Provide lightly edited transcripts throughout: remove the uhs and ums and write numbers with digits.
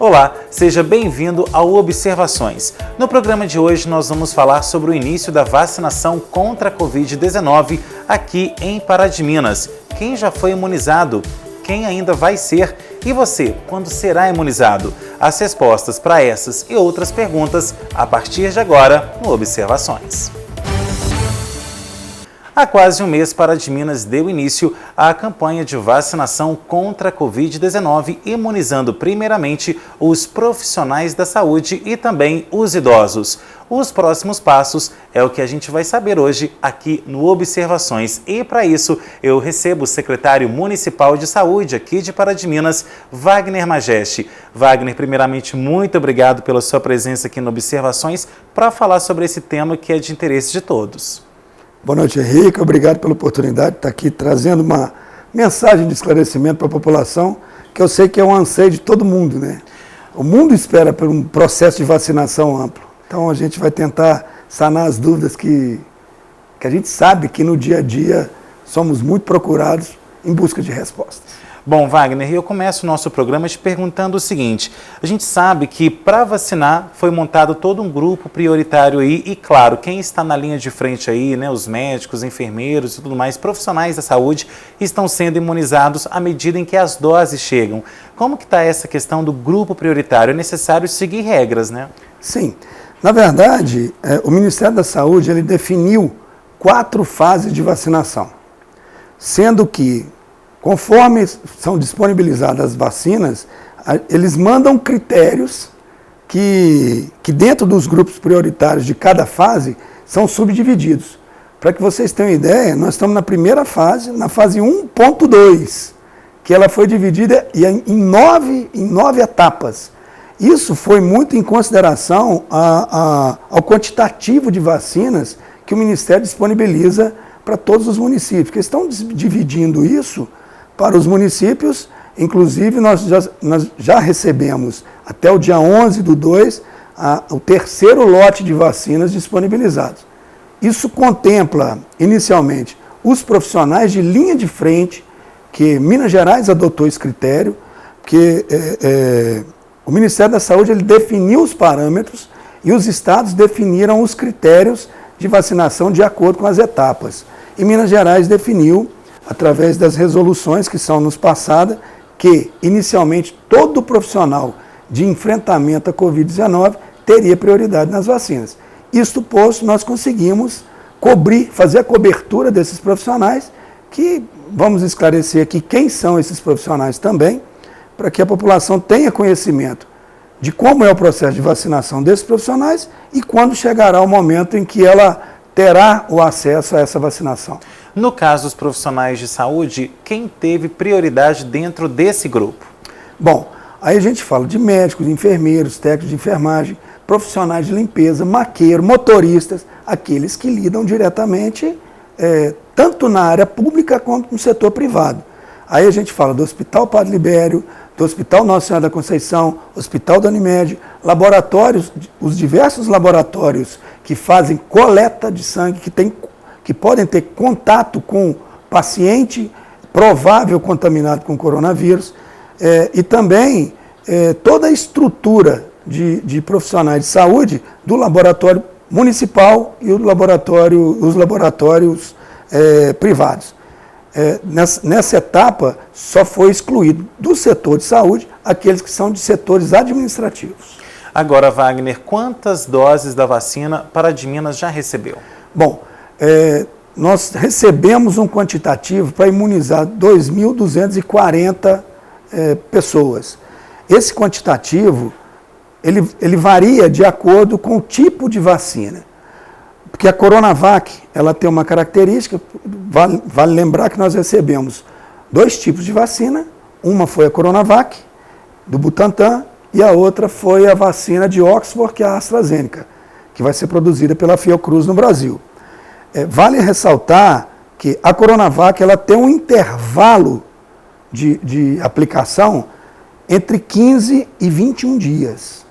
Olá, seja bem-vindo ao Observações. No programa de hoje nós vamos falar sobre o início da vacinação contra a Covid-19 aqui em Pará de Minas. Quem já foi imunizado? Quem ainda vai ser? E você, quando será imunizado? As respostas para essas e outras perguntas a partir de agora no Observações. Há quase um mês, Pará de Minas deu início à campanha de vacinação contra a Covid-19, imunizando primeiramente os profissionais da saúde e também os idosos. Os próximos passos é o que a gente vai saber hoje aqui no Observações. E para isso, eu recebo o secretário municipal de saúde aqui de Pará de Minas, Wagner Majeste. Wagner, primeiramente, muito obrigado pela sua presença aqui no Observações para falar sobre esse tema que é de interesse de todos. Boa noite, Henrique. Obrigado pela oportunidade de estar aqui trazendo uma mensagem de esclarecimento para a população, que eu sei que é um anseio de todo mundo, né? O mundo espera por um processo de vacinação amplo. Então a gente vai tentar sanar as dúvidas que a gente sabe que no dia a dia somos muito procurados em busca de respostas. Bom, Wagner, eu começo o nosso programa te perguntando o seguinte: a gente sabe que para vacinar foi montado todo um grupo prioritário aí e, claro, quem está na linha de frente aí, né, os médicos, enfermeiros e tudo mais, profissionais da saúde, estão sendo imunizados à medida em que as doses chegam. Como que está essa questão do grupo prioritário? É necessário seguir regras, né? Sim. Na verdade, o Ministério da Saúde ele definiu 4 fases de vacinação, sendo que conforme são disponibilizadas as vacinas, eles mandam critérios que dentro dos grupos prioritários de cada fase são subdivididos. Para que vocês tenham ideia, nós estamos na primeira fase, na fase 1.2, que ela foi dividida em nove etapas. Isso foi muito em consideração ao quantitativo de vacinas que o Ministério disponibiliza para todos os municípios, porque estão dividindo isso para os municípios. Inclusive nós já recebemos até o dia 11/2 o terceiro lote de vacinas disponibilizados. Isso contempla inicialmente os profissionais de linha de frente, que Minas Gerais adotou esse critério, porque o Ministério da Saúde ele definiu os parâmetros e os estados definiram os critérios de vacinação de acordo com as etapas. E Minas Gerais definiu, através das resoluções que são nos passadas, que inicialmente todo profissional de enfrentamento à Covid-19 teria prioridade nas vacinas. Isto posto, nós conseguimos fazer a cobertura desses profissionais, que vamos esclarecer aqui quem são esses profissionais também, para que a população tenha conhecimento de como é o processo de vacinação desses profissionais e quando chegará o momento em que ela terá o acesso a essa vacinação. No caso dos profissionais de saúde, quem teve prioridade dentro desse grupo? Bom, aí a gente fala de médicos, enfermeiros, técnicos de enfermagem, profissionais de limpeza, maqueiro, motoristas, aqueles que lidam diretamente tanto na área pública quanto no setor privado. Aí a gente fala do Hospital Padre Libério, do Hospital Nossa Senhora da Conceição, Hospital da Unimed, laboratórios, os diversos laboratórios que fazem coleta de sangue, que podem ter contato com paciente provável contaminado com coronavírus, e também toda a estrutura de profissionais de saúde do laboratório municipal e os laboratórios privados. Nessa etapa, só foi excluído do setor de saúde aqueles que são de setores administrativos. Agora, Wagner, quantas doses da vacina Pará de Minas já recebeu? Bom, nós recebemos um quantitativo para imunizar 2.240 pessoas. Esse quantitativo, ele varia de acordo com o tipo de vacina. Porque a Coronavac, ela tem uma característica, vale lembrar que nós recebemos 2 tipos de vacina, uma foi a Coronavac, do Butantan, e a outra foi a vacina de Oxford, que é a AstraZeneca, que vai ser produzida pela Fiocruz no Brasil. Vale ressaltar que a Coronavac ela tem um intervalo de aplicação entre 15 e 21 dias.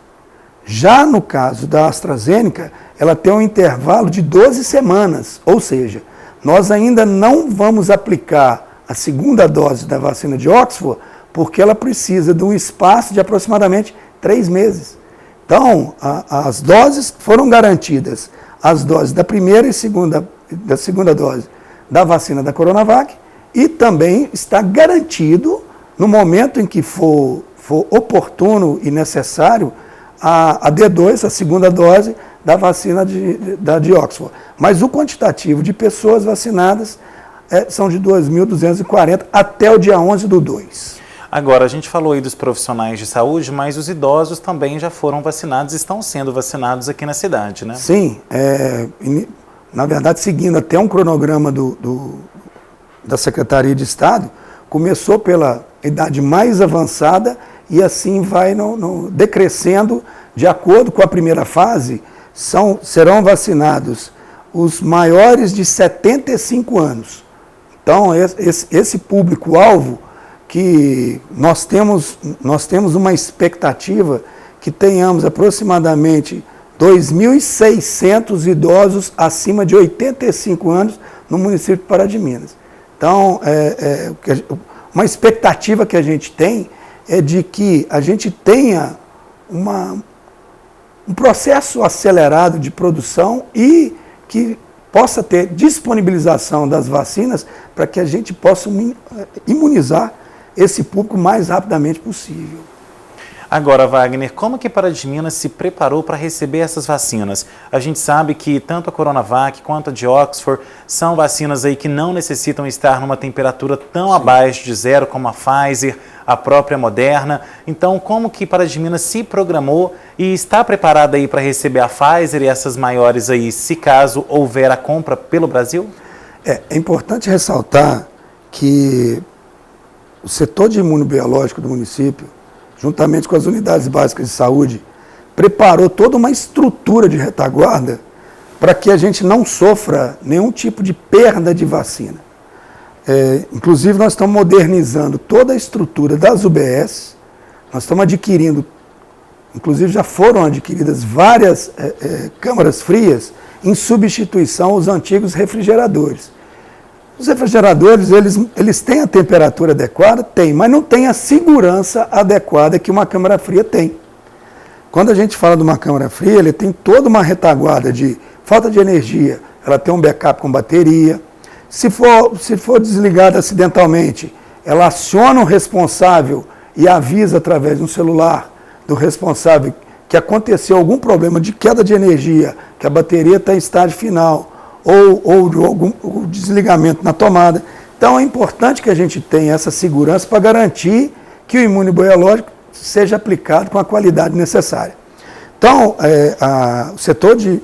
Já no caso da AstraZeneca, ela tem um intervalo de 12 semanas, ou seja, nós ainda não vamos aplicar a segunda dose da vacina de Oxford, porque ela precisa de um espaço de aproximadamente 3 meses. Então, as doses foram garantidas, as doses da primeira e da segunda dose da vacina da Coronavac, e também está garantido, no momento em que for oportuno e necessário, a D2, a segunda dose da vacina de Oxford. Mas o quantitativo de pessoas vacinadas são de 2.240 até o dia 11/2. Agora, a gente falou aí dos profissionais de saúde, mas os idosos também já foram vacinados, estão sendo vacinados aqui na cidade, né? Sim, na verdade, seguindo até um cronograma da Secretaria de Estado, começou pela idade mais avançada e assim vai decrescendo de acordo com a primeira fase. Serão vacinados os maiores de 75 anos. Então, esse público-alvo que nós temos uma expectativa que tenhamos aproximadamente 2.600 idosos acima de 85 anos no município de Pará de Minas. Então, uma expectativa que a gente tem é de que a gente tenha um processo acelerado de produção e que possa ter disponibilização das vacinas para que a gente possa imunizar esse público o mais rapidamente possível. Agora, Wagner, como que Pará de Minas se preparou para receber essas vacinas? A gente sabe que tanto a Coronavac quanto a de Oxford são vacinas aí que não necessitam estar numa temperatura tão abaixo de 0 como a Pfizer, a própria Moderna. Então, como que Pará de Minas se programou e está preparada aí para receber a Pfizer e essas maiores aí, se caso houver a compra pelo Brasil? É importante ressaltar que o setor de imunobiológico do município, juntamente com as unidades básicas de saúde, preparou toda uma estrutura de retaguarda para que a gente não sofra nenhum tipo de perda de vacina. Inclusive, nós estamos modernizando toda a estrutura das UBS, nós estamos adquirindo, inclusive já foram adquiridas várias câmaras frias em substituição aos antigos refrigeradores. Os refrigeradores, eles têm a temperatura adequada? Tem, mas não tem a segurança adequada que uma câmara fria tem. Quando a gente fala de uma câmara fria, ele tem toda uma retaguarda de falta de energia, ela tem um backup com bateria. Se for desligada acidentalmente, ela aciona o responsável e avisa através de um celular do responsável que aconteceu algum problema de queda de energia, que a bateria está em estágio final, ou de algum desligamento na tomada. Então é importante que a gente tenha essa segurança para garantir que o imunobiológico seja aplicado com a qualidade necessária. Então, o setor de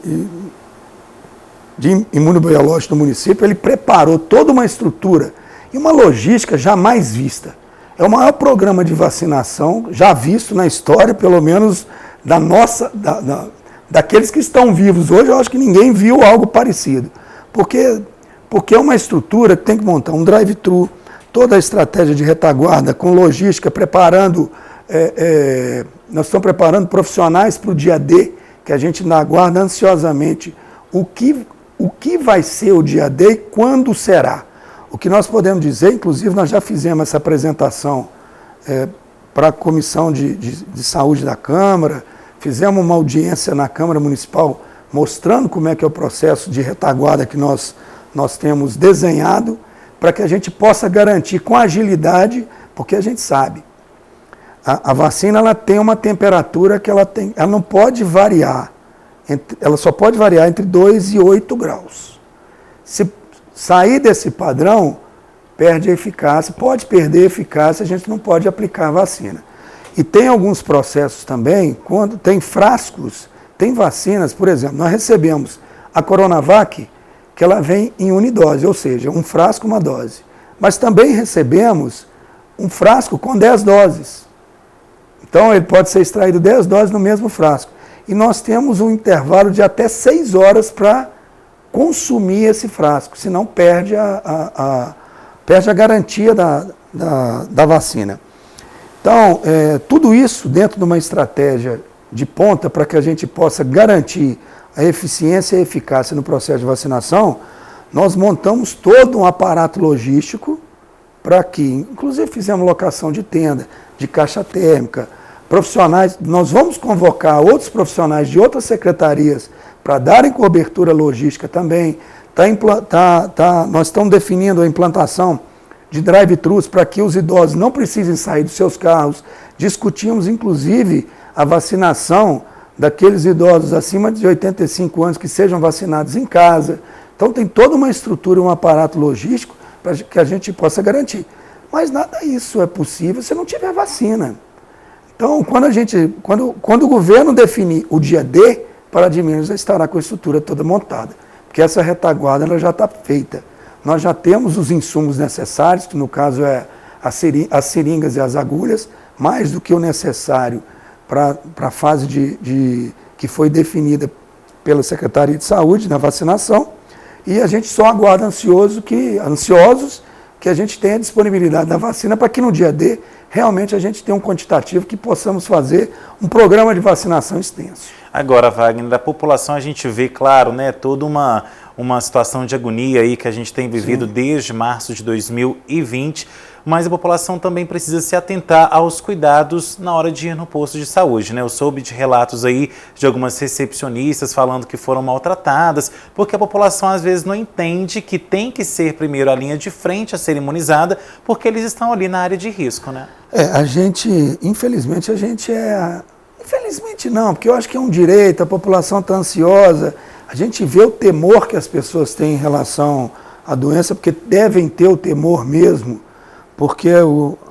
imunobiológico do município, ele preparou toda uma estrutura e uma logística jamais vista. É o maior programa de vacinação já visto na história, pelo menos daqueles que estão vivos hoje. Eu acho que ninguém viu algo parecido. Porque é uma estrutura que tem que montar um drive-thru, toda a estratégia de retaguarda, com logística, nós estamos preparando profissionais para o dia D, que a gente aguarda ansiosamente o que vai ser o dia D e quando será. O que nós podemos dizer, inclusive nós já fizemos essa apresentação para a Comissão de Saúde da Câmara, fizemos uma audiência na Câmara Municipal mostrando como é que é o processo de retaguarda que nós temos desenhado para que a gente possa garantir com agilidade, porque a gente sabe, a vacina ela tem uma temperatura que ela não pode variar, ela só pode variar entre 2 e 8 graus. Se sair desse padrão, perde a eficácia, pode perder a eficácia, a gente não pode aplicar a vacina. E tem alguns processos também, quando tem frascos, tem vacinas, por exemplo, nós recebemos a Coronavac, que ela vem em unidose, ou seja, um frasco, uma dose. Mas também recebemos um frasco com 10 doses. Então, ele pode ser extraído 10 doses no mesmo frasco. E nós temos um intervalo de até 6 horas para consumir esse frasco, senão perde a garantia da vacina. Então, tudo isso dentro de uma estratégia de ponta para que a gente possa garantir a eficiência e a eficácia no processo de vacinação, nós montamos todo um aparato logístico para que, inclusive fizemos locação de tenda, de caixa térmica, profissionais, nós vamos convocar outros profissionais de outras secretarias para darem cobertura logística também. Nós estamos definindo a implantação de drive-thrus para que os idosos não precisem sair dos seus carros. Discutimos, inclusive, a vacinação daqueles idosos acima de 85 anos que sejam vacinados em casa. Então tem toda uma estrutura, um aparato logístico para que a gente possa garantir. Mas nada disso é possível se não tiver vacina. Então, quando o governo definir o dia D, Pará de Minas já estará com a estrutura toda montada, porque essa retaguarda ela já está feita. Nós já temos os insumos necessários, que no caso é as seringas e as agulhas, mais do que o necessário para a fase que foi definida pela Secretaria de Saúde na vacinação, e a gente só aguarda ansiosos que a gente tenha disponibilidade da vacina para que no dia D realmente a gente tenha um quantitativo que possamos fazer um programa de vacinação extenso. Agora, Wagner, da população a gente vê, claro, né, toda uma situação de agonia aí que a gente tem vivido desde março de 2020, mas a população também precisa se atentar aos cuidados na hora de ir no posto de saúde, né? Eu soube de relatos aí de algumas recepcionistas falando que foram maltratadas, porque a população às vezes não entende que tem que ser primeiro a linha de frente a ser imunizada, porque eles estão ali na área de risco, né? Infelizmente não, porque eu acho que é um direito, a população está ansiosa, a gente vê o temor que as pessoas têm em relação à doença, porque devem ter o temor mesmo, porque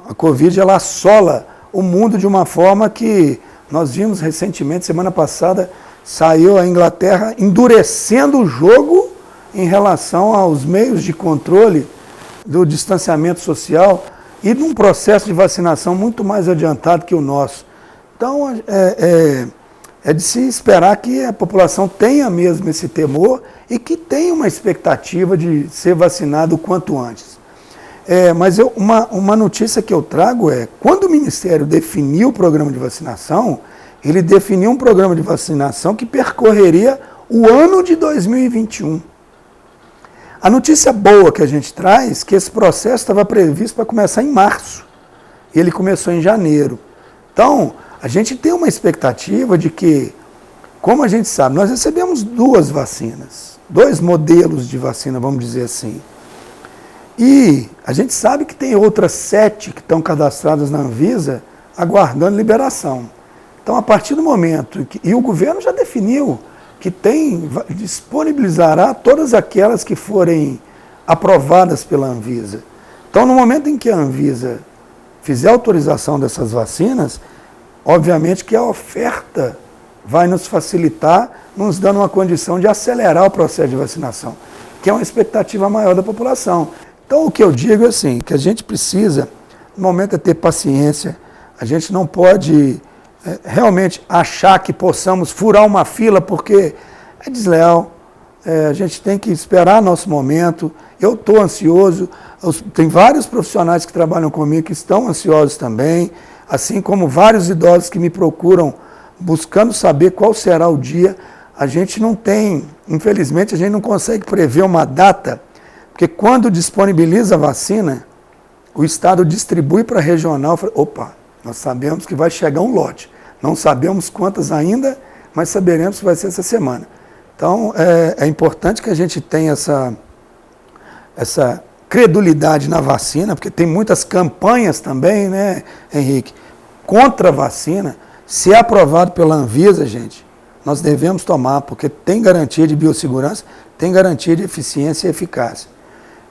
a Covid ela assola o mundo de uma forma que nós vimos recentemente, semana passada, saiu a Inglaterra endurecendo o jogo em relação aos meios de controle do distanciamento social e num processo de vacinação muito mais adiantado que o nosso. Então, é de se esperar que a população tenha mesmo esse temor e que tenha uma expectativa de ser vacinado o quanto antes. Mas uma notícia que eu trago quando o Ministério definiu o programa de vacinação, ele definiu um programa de vacinação que percorreria o ano de 2021. A notícia boa que a gente traz é que esse processo estava previsto para começar em março, e ele começou em janeiro. Então, a gente tem uma expectativa de que, como a gente sabe, nós recebemos 2 vacinas, 2 modelos de vacina, vamos dizer assim. E a gente sabe que tem outras 7 que estão cadastradas na Anvisa aguardando liberação. Então, a partir do momento e o governo já definiu que disponibilizará todas aquelas que forem aprovadas pela Anvisa. Então, no momento em que a Anvisa fizer a autorização dessas vacinas, obviamente que a oferta vai nos facilitar, nos dando uma condição de acelerar o processo de vacinação, que é uma expectativa maior da população. Então, o que eu digo é assim, que a gente precisa, no momento, ter paciência, a gente não pode realmente achar que possamos furar uma fila, porque é desleal, a gente tem que esperar nosso momento. Eu estou ansioso, tem vários profissionais que trabalham comigo que estão ansiosos também, assim como vários idosos que me procuram buscando saber qual será o dia. A gente não tem, infelizmente, a gente não consegue prever uma data, porque quando disponibiliza a vacina, o Estado distribui para a regional, opa, nós sabemos que vai chegar um lote, não sabemos quantas ainda, mas saberemos que vai ser essa semana. Então, é importante que a gente tenha essa credulidade na vacina, porque tem muitas campanhas também, né, Henrique, contra a vacina. Se é aprovado pela Anvisa, gente, nós devemos tomar, porque tem garantia de biossegurança, tem garantia de eficiência e eficácia.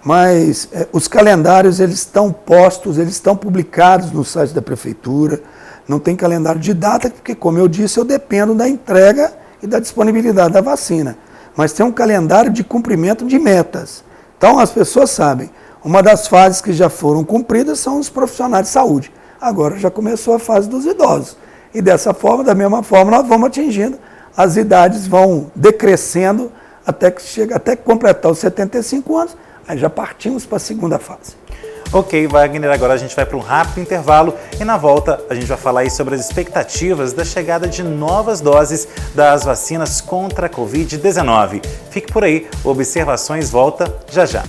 Mas os calendários, eles estão postos, eles estão publicados no site da Prefeitura, não tem calendário de data, porque, como eu disse, eu dependo da entrega e da disponibilidade da vacina. Mas tem um calendário de cumprimento de metas. Então, as pessoas sabem, uma das fases que já foram cumpridas são os profissionais de saúde. Agora já começou a fase dos idosos. E dessa forma, da mesma forma, nós vamos atingindo, as idades vão decrescendo até completar os 75 anos, aí já partimos para a segunda fase. Ok, Wagner, agora a gente vai para um rápido intervalo e na volta a gente vai falar aí sobre as expectativas da chegada de novas doses das vacinas contra a Covid-19. Fique por aí, o Observações volta já já.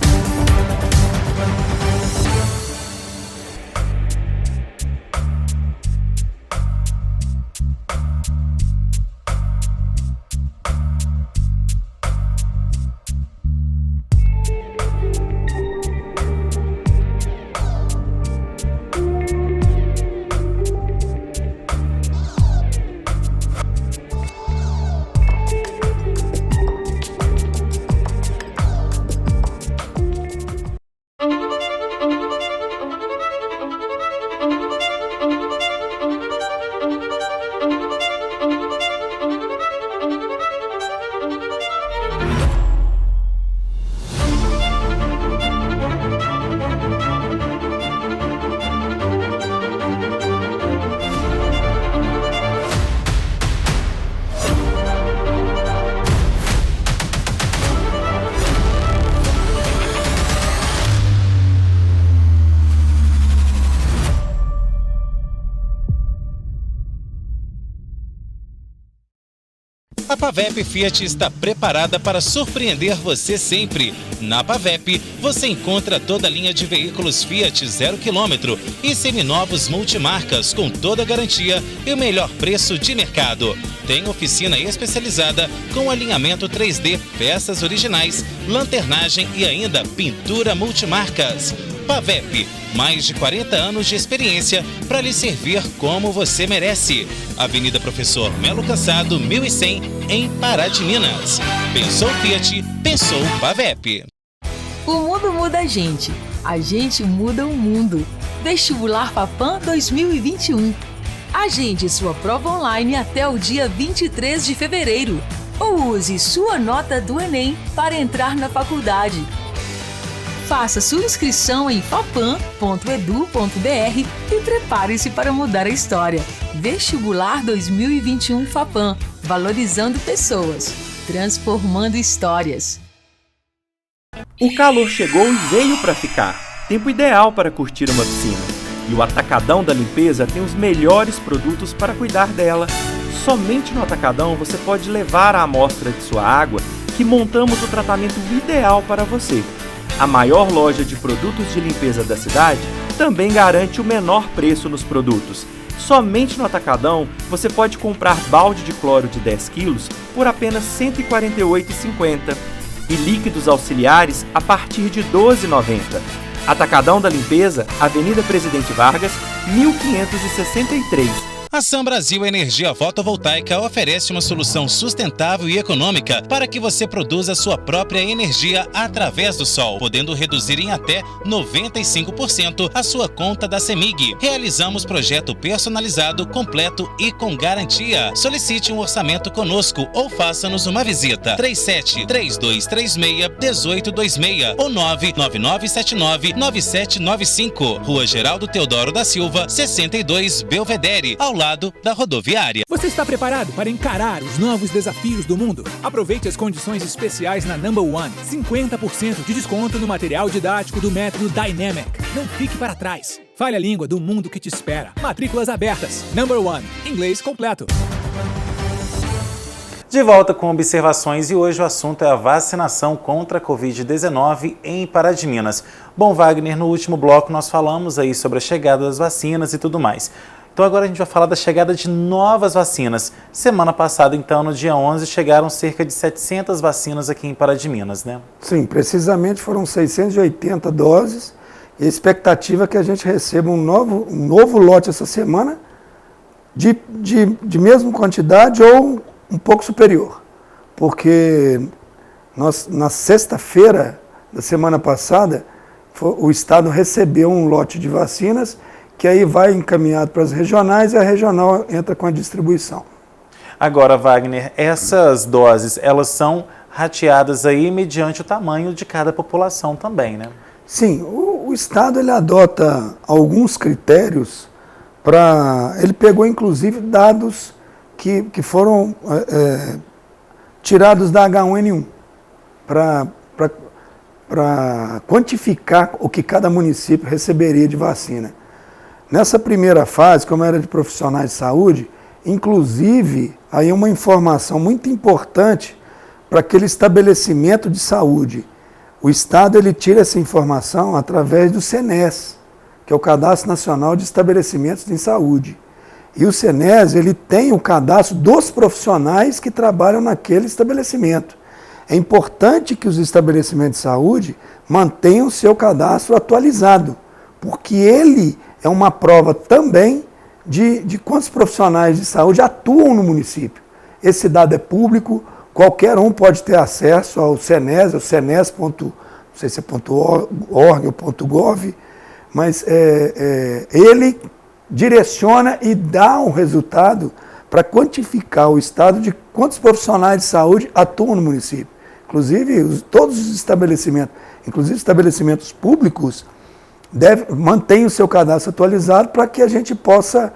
A Pavep Fiat está preparada para surpreender você sempre. Na Pavep, você encontra toda a linha de veículos Fiat 0 km e seminovos multimarcas com toda a garantia e o melhor preço de mercado. Tem oficina especializada com alinhamento 3D, peças originais, lanternagem e ainda pintura multimarcas. Pavep, mais de 40 anos de experiência para lhe servir como você merece. Avenida Professor Melo Cansado, 1100, em Pará de Minas. Pensou Fiat, pensou Pavep. O mundo muda a gente muda o mundo. Vestibular Fapam 2021. Agende sua prova online até o dia 23 de fevereiro. Ou use sua nota do Enem para entrar na faculdade. Faça sua inscrição em fapam.edu.br e prepare-se para mudar a história. Vestibular 2021 Fapam, valorizando pessoas, transformando histórias. O calor chegou e veio para ficar. Tempo ideal para curtir uma piscina. E o Atacadão da Limpeza tem os melhores produtos para cuidar dela. Somente no Atacadão você pode levar a amostra de sua água que montamos o tratamento ideal para você. A maior loja de produtos de limpeza da cidade também garante o menor preço nos produtos. Somente no Atacadão você pode comprar balde de cloro de 10 kg por apenas R$ 148,50 e líquidos auxiliares a partir de R$ 12,90. Atacadão da Limpeza, Avenida Presidente Vargas, 1563. A Sam Brasil Energia Fotovoltaica oferece uma solução sustentável e econômica para que você produza sua própria energia através do sol, podendo reduzir em até 95% a sua conta da CEMIG. Realizamos projeto personalizado, completo e com garantia. Solicite um orçamento conosco ou faça-nos uma visita. 37-3236-1826 ou 99979-9795. Rua Geraldo Teodoro da Silva, 62, Belvedere, ao lado da rodoviária. Você está preparado para encarar os novos desafios do mundo? Aproveite as condições especiais na Number One. 50% de desconto no material didático do método Dynamic. Não fique para trás. Fale a língua do mundo que te espera. Matrículas abertas. Number One. Inglês completo. De volta com observações e hoje o assunto é a vacinação contra a Covid-19 em Pará de Minas. Bom, Wagner, no último bloco nós falamos aí sobre a chegada das vacinas e tudo mais. Então agora a gente vai falar da chegada de novas vacinas. Semana passada, então, no dia 11, chegaram cerca de 700 vacinas aqui em Pará de Minas, né? Sim, precisamente foram 680 doses. E a expectativa é que a gente receba um novo lote essa semana de mesma quantidade ou um pouco superior. Porque na sexta-feira da semana passada, o Estado recebeu um lote de vacinas que aí vai encaminhado para as regionais e a regional entra com a distribuição. Agora, Wagner, essas doses, elas são rateadas aí mediante o tamanho de cada população também, né? Sim, o Estado ele adota alguns critérios para... Ele pegou inclusive dados que foram tirados da H1N1 para quantificar o que cada município receberia de vacina. Nessa primeira fase, como era de profissionais de saúde, inclusive, aí uma informação muito importante para aquele estabelecimento de saúde. O Estado ele tira essa informação através do CENES, que é o Cadastro Nacional de Estabelecimentos de Saúde. E o CENES ele tem o cadastro dos profissionais que trabalham naquele estabelecimento. É importante que os estabelecimentos de saúde mantenham o seu cadastro atualizado, porque ele é uma prova também de quantos profissionais de saúde atuam no município. Esse dado é público, qualquer um pode ter acesso ao CENES, o cenes. Não sei se é .org ou .gov, mas ele direciona e dá um resultado para quantificar o estado de quantos profissionais de saúde atuam no município. Inclusive, todos os estabelecimentos, inclusive estabelecimentos públicos, mantém o seu cadastro atualizado para que a gente possa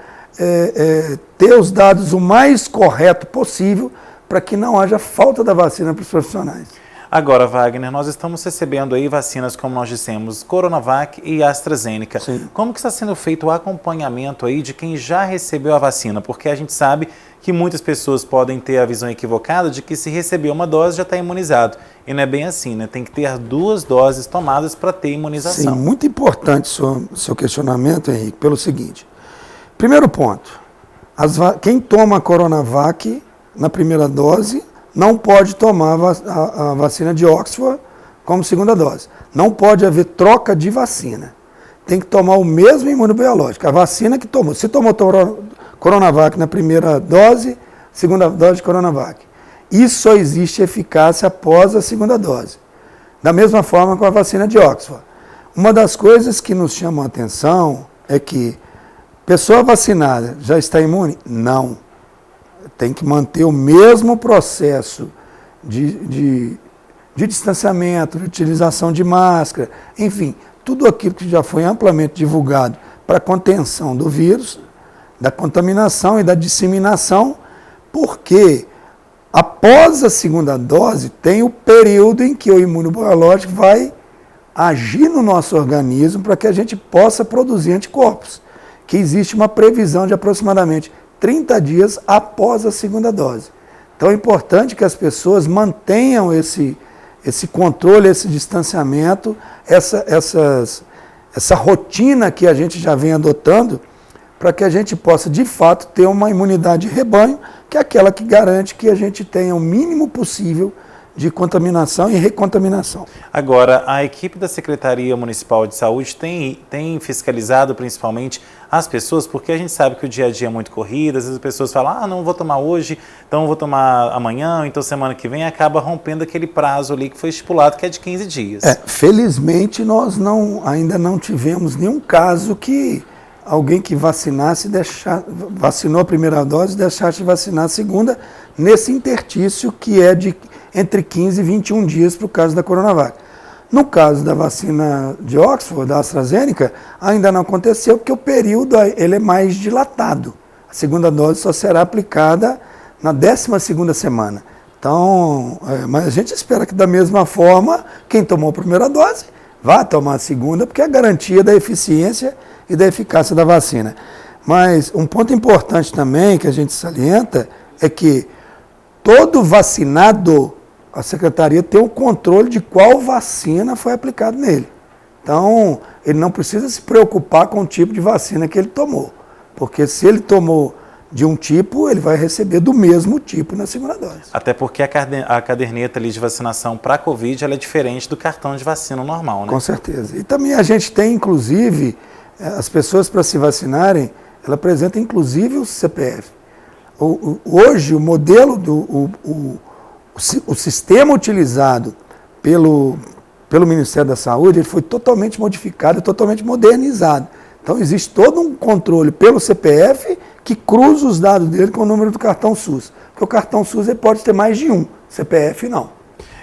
ter os dados o mais correto possível para que não haja falta da vacina para os profissionais. Agora, Wagner, nós estamos recebendo aí vacinas, como nós dissemos, Coronavac e AstraZeneca. Sim. Como que está sendo feito o acompanhamento aí de quem já recebeu a vacina? Porque a gente sabe que muitas pessoas podem ter a visão equivocada de que se receber uma dose já está imunizado. E não é bem assim, né? Tem que ter 2 doses tomadas para ter imunização. Sim, muito importante o seu questionamento, Henrique, pelo seguinte. Primeiro ponto, quem toma a Coronavac na primeira dose não pode tomar a vacina de Oxford como segunda dose. Não pode haver troca de vacina. Tem que tomar o mesmo imunobiológico. A vacina que tomou. Se tomou Coronavac na primeira dose, segunda dose de Coronavac. Isso só existe eficácia após a segunda dose. Da mesma forma com a vacina de Oxford. Uma das coisas que nos chamam a atenção é que pessoa vacinada já está imune? Não. Tem que manter o mesmo processo de distanciamento, de utilização de máscara, enfim, tudo aquilo que já foi amplamente divulgado para a contenção do vírus, da contaminação e da disseminação, porque após a segunda dose tem o período em que o imunobiológico vai agir no nosso organismo para que a gente possa produzir anticorpos, que existe uma previsão de aproximadamente 30 dias após a segunda dose. Então é importante que as pessoas mantenham esse controle, esse distanciamento, essa rotina que a gente já vem adotando, para que a gente possa, de fato, ter uma imunidade de rebanho, que é aquela que garante que a gente tenha o mínimo possível de contaminação e recontaminação. Agora, a equipe da Secretaria Municipal de Saúde tem fiscalizado principalmente as pessoas, porque a gente sabe que o dia a dia é muito corrido, às vezes as pessoas falam, não vou tomar hoje, então vou tomar amanhã, então semana que vem, acaba rompendo aquele prazo ali que foi estipulado, que é de 15 dias. Felizmente, nós ainda não tivemos nenhum caso que alguém que vacinou a primeira dose deixasse de vacinar a segunda, nesse interstício que é de entre 15 e 21 dias para o caso da Coronavac. No caso da vacina de Oxford, da AstraZeneca, ainda não aconteceu porque o período ele é mais dilatado. A segunda dose só será aplicada na 12ª semana. Então, mas a gente espera que da mesma forma, quem tomou a primeira dose vá tomar a segunda, porque é a garantia da eficiência e da eficácia da vacina. Mas um ponto importante também que a gente salienta é que todo vacinado, a Secretaria tem o controle de qual vacina foi aplicada nele. Então, ele não precisa se preocupar com o tipo de vacina que ele tomou. Porque se ele tomou de um tipo, ele vai receber do mesmo tipo na segunda dose. Até porque a caderneta ali de vacinação para a Covid ela é diferente do cartão de vacina normal, né? Com certeza. E também a gente tem, inclusive, as pessoas para se vacinarem, ela apresenta inclusive o CPF. Hoje, o modelo, o sistema utilizado pelo Ministério da Saúde, ele foi totalmente modificado, totalmente modernizado. Então, existe todo um controle pelo CPF que cruza os dados dele com o número do cartão SUS. Porque o cartão SUS ele pode ter mais de um, CPF não.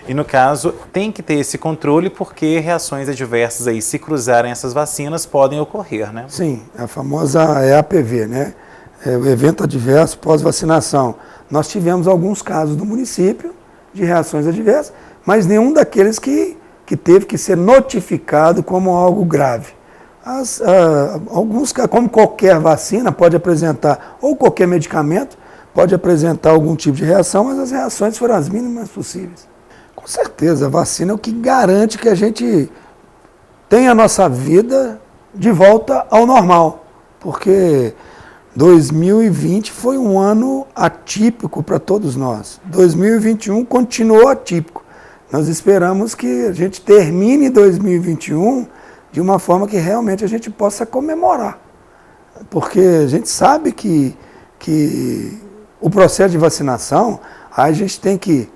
E no caso, tem que ter esse controle porque reações adversas aí, se cruzarem essas vacinas, podem ocorrer, né? Sim, a famosa EAPV, né? O evento adverso pós-vacinação. Nós tivemos alguns casos do município de reações adversas, mas nenhum daqueles que teve que ser notificado como algo grave. Alguns, como qualquer vacina, pode apresentar, ou qualquer medicamento, pode apresentar algum tipo de reação, mas as reações foram as mínimas possíveis. Com certeza, a vacina é o que garante que a gente tenha a nossa vida de volta ao normal, porque 2020 foi um ano atípico para todos nós. 2021 continuou atípico. Nós esperamos que a gente termine 2021 de uma forma que realmente a gente possa comemorar. Porque a gente sabe que o processo de vacinação, a gente tem que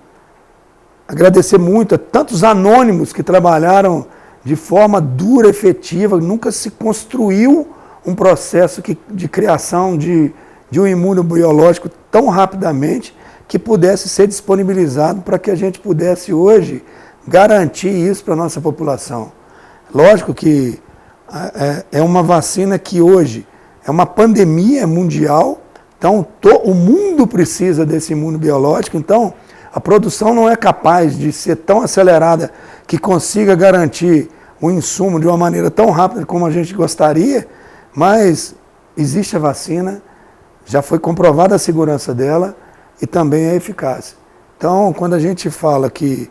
agradecer muito a tantos anônimos que trabalharam de forma dura, efetiva, nunca se construiu um processo de criação de um imunobiológico tão rapidamente que pudesse ser disponibilizado para que a gente pudesse hoje garantir isso para a nossa população. Lógico que é uma vacina que hoje é uma pandemia mundial, então o mundo precisa desse imunobiológico, então A produção não é capaz de ser tão acelerada que consiga garantir o insumo de uma maneira tão rápida como a gente gostaria, mas existe a vacina, já foi comprovada a segurança dela e também a eficácia. Então, quando a gente fala que,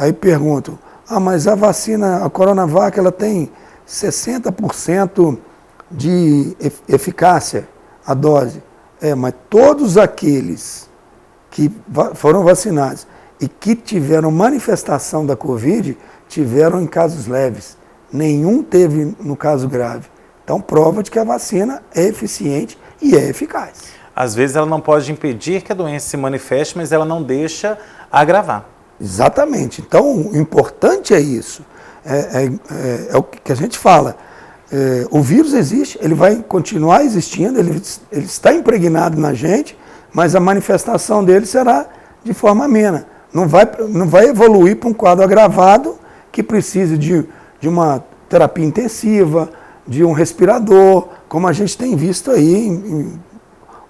aí perguntam, mas a vacina, a Coronavac, ela tem 60% de eficácia, a dose. Mas todos aqueles que foram vacinados e que tiveram manifestação da Covid, tiveram em casos leves. Nenhum teve no caso grave. Então, prova de que a vacina é eficiente e é eficaz. Às vezes ela não pode impedir que a doença se manifeste, mas ela não deixa agravar. Exatamente. Então, o importante é isso. É o que a gente fala. O vírus existe, ele vai continuar existindo, ele está impregnado na gente, mas a manifestação dele será de forma amena. Não vai evoluir para um quadro agravado que precise de uma terapia intensiva, de um respirador, como a gente tem visto aí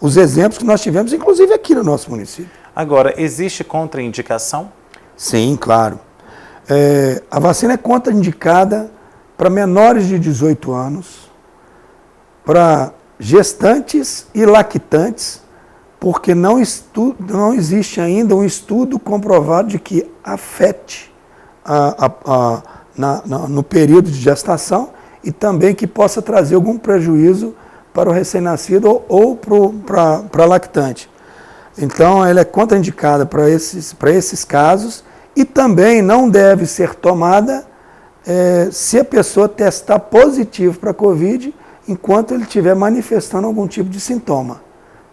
os exemplos que nós tivemos, inclusive aqui no nosso município. Agora, existe contraindicação? Sim, claro. A vacina é contraindicada para menores de 18 anos, para gestantes e lactantes, porque não existe ainda um estudo comprovado de que afete no período de gestação e também que possa trazer algum prejuízo para o recém-nascido ou para lactante. Então, ela é contraindicada para esses casos e também não deve ser tomada se a pessoa testar positivo para a Covid enquanto ele estiver manifestando algum tipo de sintoma.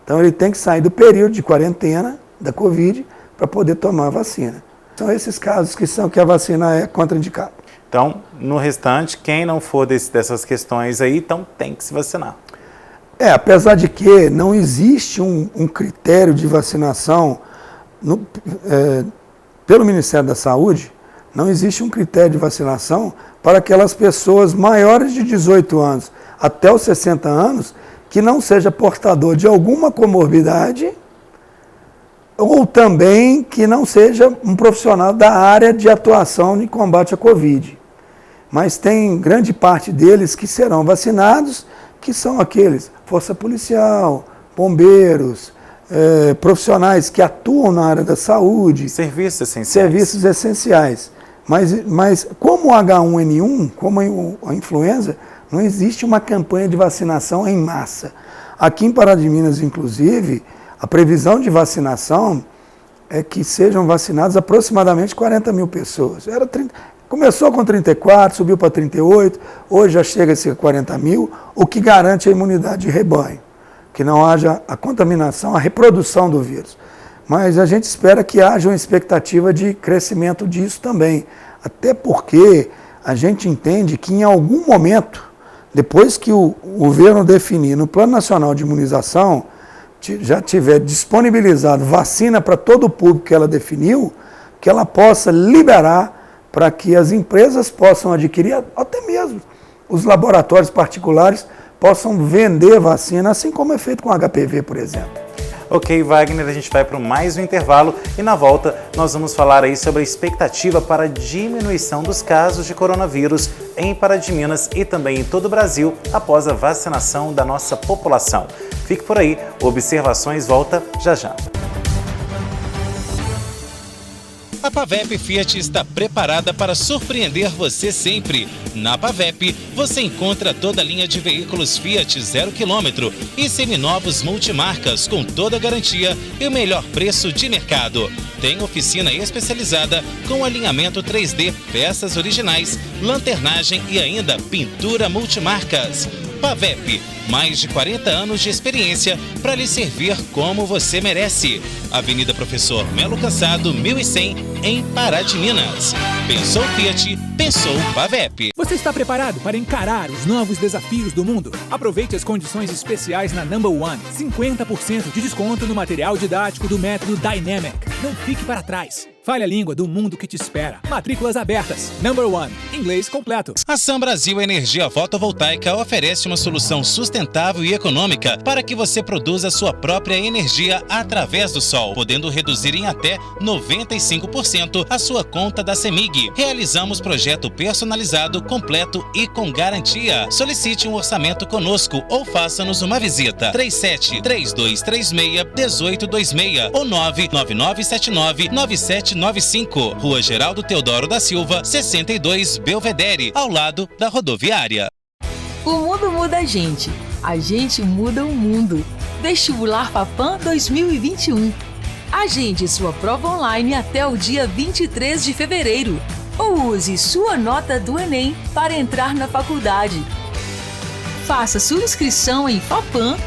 Então, ele tem que sair do período de quarentena da Covid para poder tomar a vacina. São esses casos que a vacina é contraindicada. Então, no restante, quem não for dessas questões aí, então tem que se vacinar. Apesar de que não existe um critério de vacinação pelo Ministério da Saúde, não existe um critério de vacinação para aquelas pessoas maiores de 18 anos até os 60 anos que não seja portador de alguma comorbidade ou também que não seja um profissional da área de atuação de combate à Covid. Mas tem grande parte deles que serão vacinados, que são aqueles, força policial, bombeiros, profissionais que atuam na área da saúde. Serviços essenciais. Serviços essenciais. Mas como o H1N1, como a influenza, não existe uma campanha de vacinação em massa. Aqui em Pará de Minas, inclusive, a previsão de vacinação é que sejam vacinadas aproximadamente 40 mil pessoas. Começou com 34, subiu para 38, hoje já chega a ser 40 mil, o que garante a imunidade de rebanho, que não haja a contaminação, a reprodução do vírus. Mas a gente espera que haja uma expectativa de crescimento disso também, até porque a gente entende que em algum momento, depois que o governo definir no Plano Nacional de Imunização, já tiver disponibilizado vacina para todo o público que ela definiu, que ela possa liberar para que as empresas possam adquirir, até mesmo os laboratórios particulares possam vender vacina, assim como é feito com HPV, por exemplo. Ok, Wagner, a gente vai para mais um intervalo e na volta nós vamos falar aí sobre a expectativa para a diminuição dos casos de coronavírus em Pará de Minas e também em todo o Brasil após a vacinação da nossa população. Fique por aí, o Observações volta já já. A Pavep Fiat está preparada para surpreender você sempre. Na Pavep, você encontra toda a linha de veículos Fiat 0 km e seminovos multimarcas com toda a garantia e o melhor preço de mercado. Tem oficina especializada com alinhamento 3D, peças originais, lanternagem e ainda pintura multimarcas. Pavep, mais de 40 anos de experiência para lhe servir como você merece. Avenida Professor Melo Cassado, 1100, em Pará de Minas. Pensou Fiat, pensou Pavep. Você está preparado para encarar os novos desafios do mundo? Aproveite as condições especiais na Number One. 50% de desconto no material didático do método Dynamic. Não fique para trás. Fale a língua do mundo que te espera. Matrículas abertas. Number One. Inglês completo. A Sam Brasil Energia Fotovoltaica oferece uma solução sustentável e econômica para que você produza sua própria energia através do sol, podendo reduzir em até 95% a sua conta da CEMIG. Realizamos projeto personalizado, completo e com garantia. Solicite um orçamento conosco ou faça-nos uma visita. 37-3236-1826 ou 99979-9795. Rua Geraldo Teodoro da Silva, 62, Belvedere, ao lado da rodoviária. O mundo muda a gente muda o mundo. Vestibular FAPAM 2021. Agende sua prova online até o dia 23 de fevereiro ou use sua nota do Enem para entrar na faculdade. Faça sua inscrição em fapam.edu.br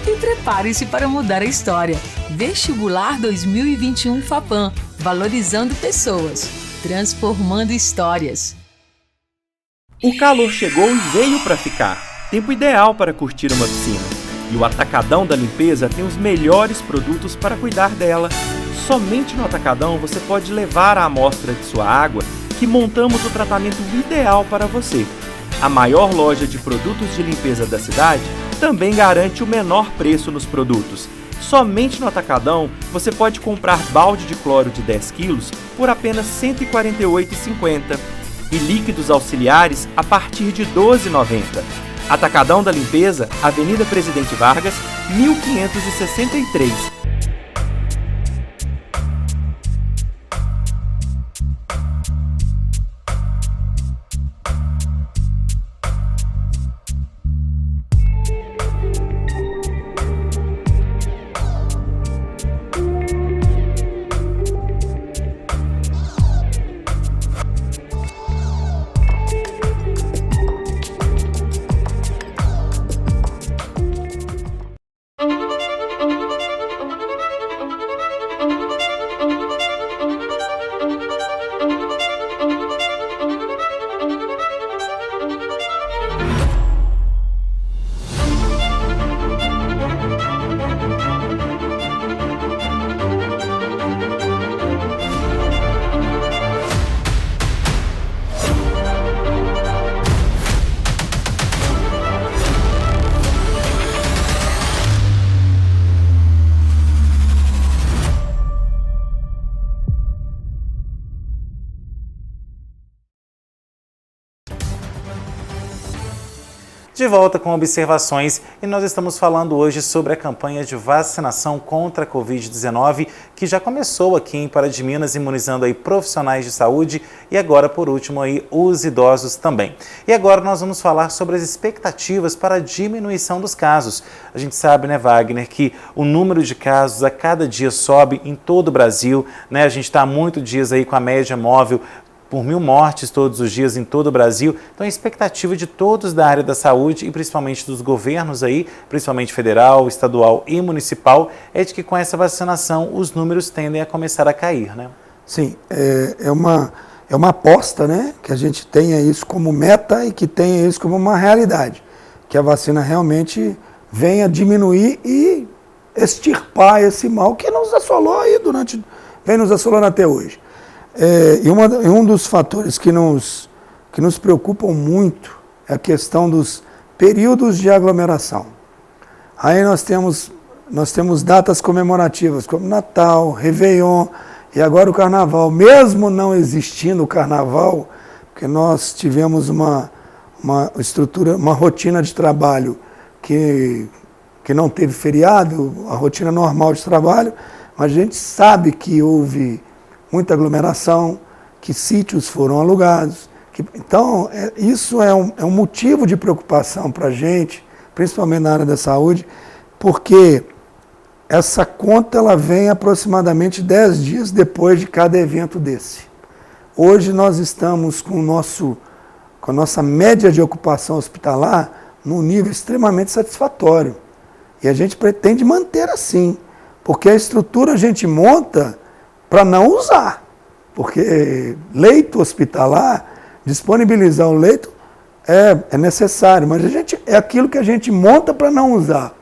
e prepare-se para mudar a história. Vestibular 2021 FAPAM, valorizando pessoas, transformando histórias. O calor chegou e veio para ficar. Tempo ideal para curtir uma piscina. E o Atacadão da Limpeza tem os melhores produtos para cuidar dela. Somente no Atacadão você pode levar a amostra de sua água que montamos o tratamento ideal para você. A maior loja de produtos de limpeza da cidade também garante o menor preço nos produtos. Somente no Atacadão você pode comprar balde de cloro de 10 quilos por apenas R$ 148,50 e líquidos auxiliares a partir de R$ 12,90. Atacadão da Limpeza, Avenida Presidente Vargas, 1563. De volta com observações e nós estamos falando hoje sobre a campanha de vacinação contra a Covid-19 que já começou aqui em Pará de Minas, imunizando aí profissionais de saúde e agora, por último, aí os idosos também. E agora nós vamos falar sobre as expectativas para a diminuição dos casos. A gente sabe, né, Wagner, que o número de casos a cada dia sobe em todo o Brasil, né? A gente está há muitos dias aí com a média móvel por 1.000 mortes todos os dias em todo o Brasil. Então a expectativa de todos da área da saúde e principalmente dos governos aí, principalmente federal, estadual e municipal, é de que com essa vacinação os números tendem a começar a cair, né? Sim, é uma aposta, né? Que a gente tenha isso como meta e que tenha isso como uma realidade. Que a vacina realmente venha diminuir e extirpar esse mal que nos assolou aí vem nos assolando até hoje. E um dos fatores que nos preocupam muito é a questão dos períodos de aglomeração. Aí nós temos datas comemorativas como Natal, Réveillon e agora o Carnaval. Mesmo não existindo o Carnaval, porque nós tivemos uma estrutura, uma rotina de trabalho que não teve feriado, a rotina normal de trabalho, mas a gente sabe que houve muita aglomeração, que sítios foram alugados. Então, isso é um motivo de preocupação para a gente, principalmente na área da saúde, porque essa conta ela vem aproximadamente 10 dias depois de cada evento desse. Hoje nós estamos com a nossa média de ocupação hospitalar num nível extremamente satisfatório. E a gente pretende manter assim, porque a estrutura a gente monta para não usar, porque leito hospitalar, disponibilizar o leito é necessário, mas é aquilo que a gente monta para não usar.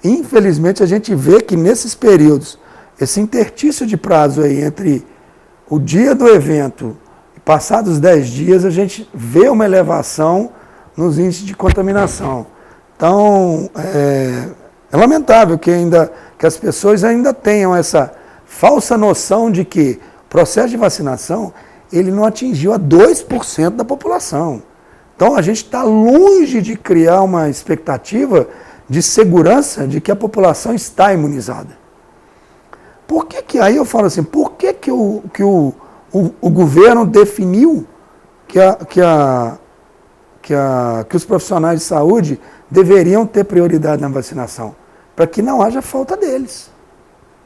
Infelizmente, a gente vê que nesses períodos esse interstício de prazo aí entre o dia do evento e passados 10 dias, a gente vê uma elevação nos índices de contaminação. Então, é lamentável que as pessoas ainda tenham essa falsa noção de que o processo de vacinação ele não atingiu a 2% da população. Então, a gente está longe de criar uma expectativa de segurança de que a população está imunizada. Por que aí eu falo assim, por que o governo definiu que os profissionais de saúde deveriam ter prioridade na vacinação? Para que não haja falta deles.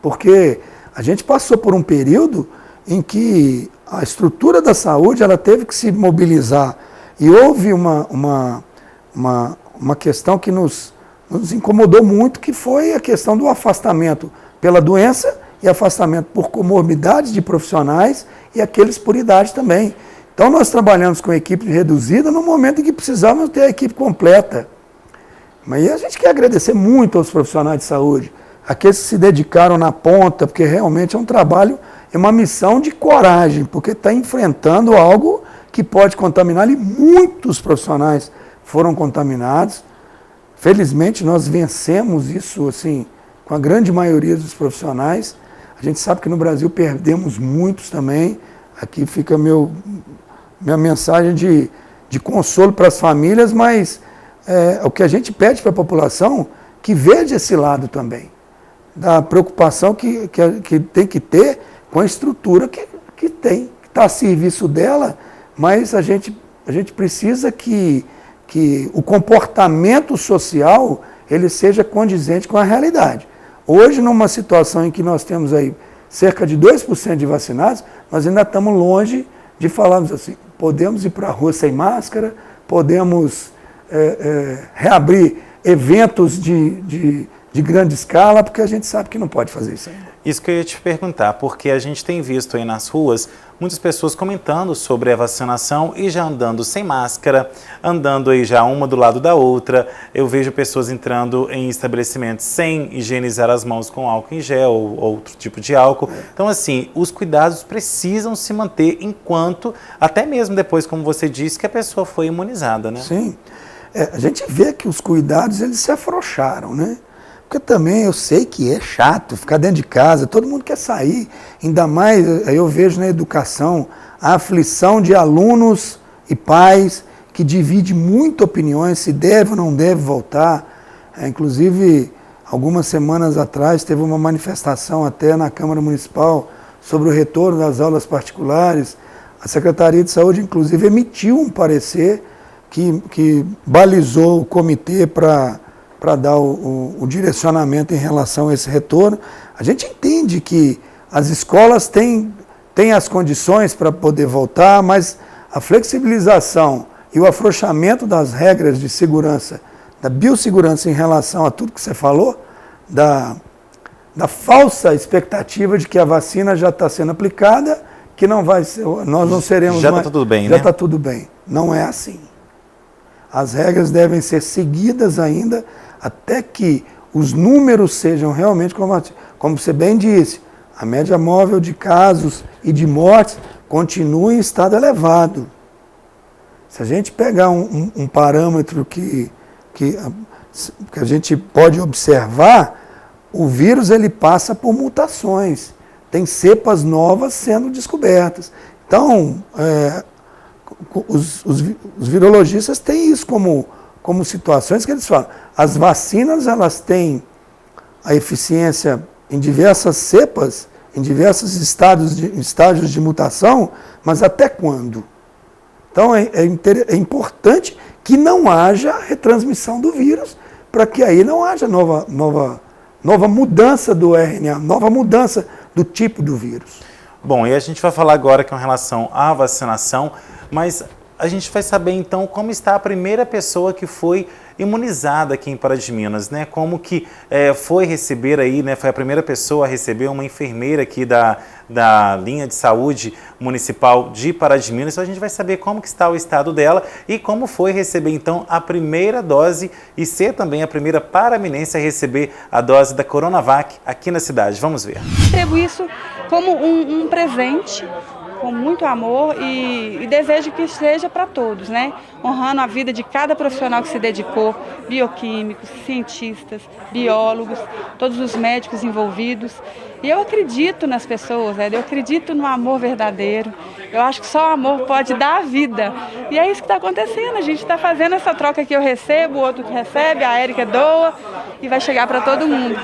Porque a gente passou por um período em que a estrutura da saúde ela teve que se mobilizar e houve uma questão que nos incomodou muito, que foi a questão do afastamento pela doença e afastamento por comorbidades de profissionais e aqueles por idade também. Então nós trabalhamos com a equipe reduzida no momento em que precisávamos ter a equipe completa. Mas a gente quer agradecer muito aos profissionais de saúde, aqueles que se dedicaram na ponta, porque realmente é um trabalho, é uma missão de coragem, porque está enfrentando algo que pode contaminar, e muitos profissionais foram contaminados. Felizmente nós vencemos isso assim, com a grande maioria dos profissionais. A gente sabe que no Brasil perdemos muitos também. Aqui fica minha mensagem de consolo para as famílias, mas o que a gente pede para a população que veja esse lado também, da preocupação que tem que ter com a estrutura que tem, que está a serviço dela, mas a gente precisa que o comportamento social ele seja condizente com a realidade. Hoje, numa situação em que nós temos aí cerca de 2% de vacinados, nós ainda estamos longe de falarmos assim, podemos ir para a rua sem máscara, podemos reabrir eventos de grande escala, porque a gente sabe que não pode fazer isso ainda. Isso que eu ia te perguntar, porque a gente tem visto aí nas ruas muitas pessoas comentando sobre a vacinação e já andando sem máscara, andando aí já uma do lado da outra. Eu vejo pessoas entrando em estabelecimentos sem higienizar as mãos com álcool em gel ou outro tipo de álcool. Então, assim, os cuidados precisam se manter enquanto, até mesmo depois, como você disse, que a pessoa foi imunizada, né? Sim. A gente vê que os cuidados, eles se afrouxaram, né? Porque também eu sei que é chato ficar dentro de casa, todo mundo quer sair, ainda mais eu vejo na educação a aflição de alunos e pais que divide muito opiniões, se deve ou não deve voltar. Inclusive, algumas semanas atrás teve uma manifestação até na Câmara Municipal sobre o retorno das aulas particulares. A Secretaria de Saúde, inclusive, emitiu um parecer que balizou o comitê para dar o direcionamento em relação a esse retorno. A gente entende que as escolas têm as condições para poder voltar, mas a flexibilização e o afrouxamento das regras de segurança, da biossegurança em relação a tudo que você falou, da falsa expectativa de que a vacina já está sendo aplicada, que não vai ser, nós não seremos já mais... Já está tudo bem, já está tudo bem. Não é assim. As regras devem ser seguidas ainda até que os números sejam realmente, como você bem disse, a média móvel de casos e de mortes continua em estado elevado. Se a gente pegar um parâmetro que a gente pode observar, o vírus ele passa por mutações. Tem cepas novas sendo descobertas. Então, os virologistas têm isso como situações que eles falam. As vacinas elas têm a eficiência em diversas cepas, em diversos estágios de mutação, mas até quando? Então é importante que não haja retransmissão do vírus, para que aí não haja nova mudança do RNA, nova mudança do tipo do vírus. Bom, e a gente vai falar agora com relação à vacinação, mas a gente vai saber então como está a primeira pessoa que foi imunizada aqui em Pará de Minas, né? Como que foi receber aí, né? Foi a primeira pessoa a receber uma enfermeira aqui da linha de saúde municipal de Pará de Minas. Então a gente vai saber como que está o estado dela e como foi receber então a primeira dose e ser também a primeira paraminense a receber a dose da Coronavac aqui na cidade. Vamos ver. Recebo isso como um presente, com muito amor e desejo que seja para todos, né? Honrando a vida de cada profissional que se dedicou, bioquímicos, cientistas, biólogos, todos os médicos envolvidos. E eu acredito nas pessoas, né? Eu acredito no amor verdadeiro. Eu acho que só o amor pode dar a vida. E é isso que está acontecendo. A gente está fazendo essa troca que eu recebo, o outro que recebe, a Érica doa e vai chegar para todo mundo.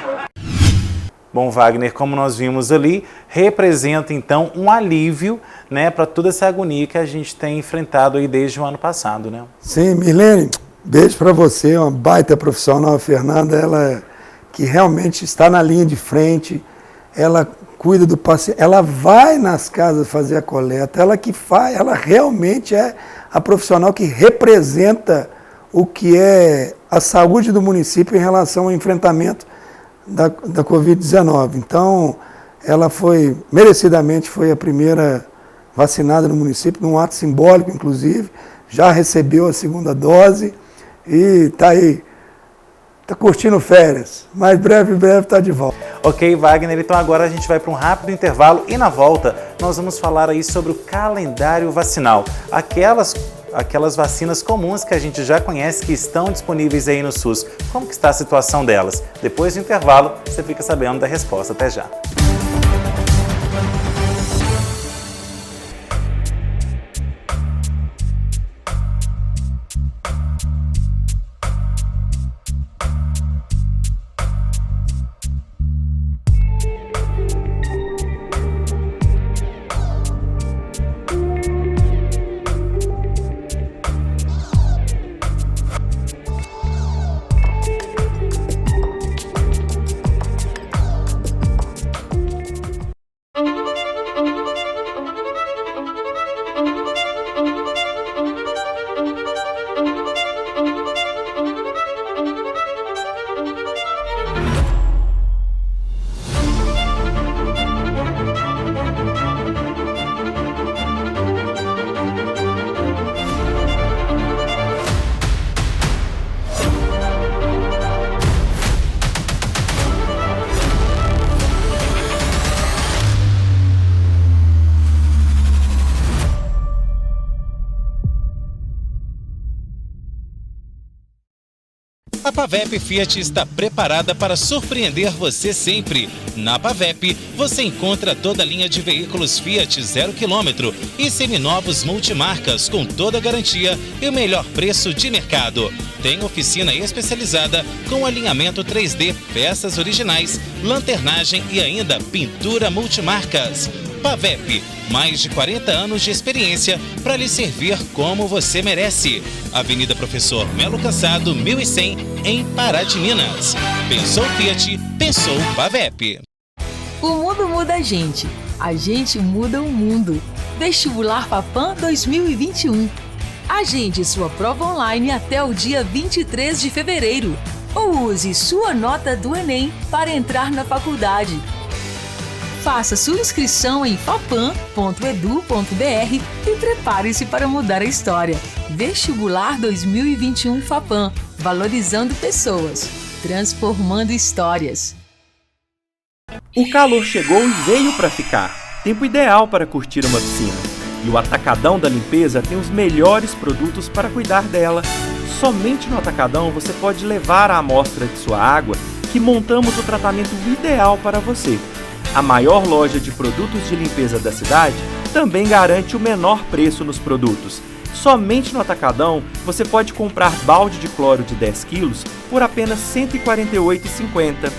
Bom, Wagner, como nós vimos ali, representa então um alívio, né, para toda essa agonia que a gente tem enfrentado aí desde o ano passado, né? Sim, Mirlene, beijo para você, uma baita profissional, a Fernanda, ela que realmente está na linha de frente, ela cuida do paciente, ela vai nas casas fazer a coleta, ela que faz, ela realmente é a profissional que representa o que é a saúde do município em relação ao enfrentamento da Covid-19. Então, ela merecidamente foi a primeira vacinada no município, num ato simbólico, inclusive, já recebeu a segunda dose e está aí, está curtindo férias, mas breve está de volta. Ok, Wagner, então agora a gente vai para um rápido intervalo e na volta nós vamos falar aí sobre o calendário vacinal, aquelas vacinas comuns que a gente já conhece que estão disponíveis aí no SUS. Como que está a situação delas? Depois do intervalo, você fica sabendo da resposta. Até já. A Pavep Fiat está preparada para surpreender você sempre. Na Pavep, você encontra toda a linha de veículos Fiat 0 km e seminovos multimarcas com toda a garantia e o melhor preço de mercado. Tem oficina especializada com alinhamento 3D, peças originais, lanternagem e ainda pintura multimarcas. Pavep, mais de 40 anos de experiência para lhe servir como você merece. Avenida Professor Melo Cansado, 1100, em Pará de Minas. Pensou Fiat, pensou Pavep. O mundo muda a gente muda o mundo. Vestibular FAPAM 2021. Agende sua prova online até o dia 23 de fevereiro. Ou use sua nota do Enem para entrar na faculdade. Faça sua inscrição em fapam.edu.br e prepare-se para mudar a história. Vestibular 2021 FAPAM, valorizando pessoas, transformando histórias. O calor chegou e veio para ficar. Tempo ideal para curtir uma piscina. E o Atacadão da Limpeza tem os melhores produtos para cuidar dela. Somente no Atacadão você pode levar a amostra de sua água que montamos o tratamento ideal para você. A maior loja de produtos de limpeza da cidade também garante o menor preço nos produtos. Somente no Atacadão você pode comprar balde de cloro de 10 quilos por apenas R$ 148,50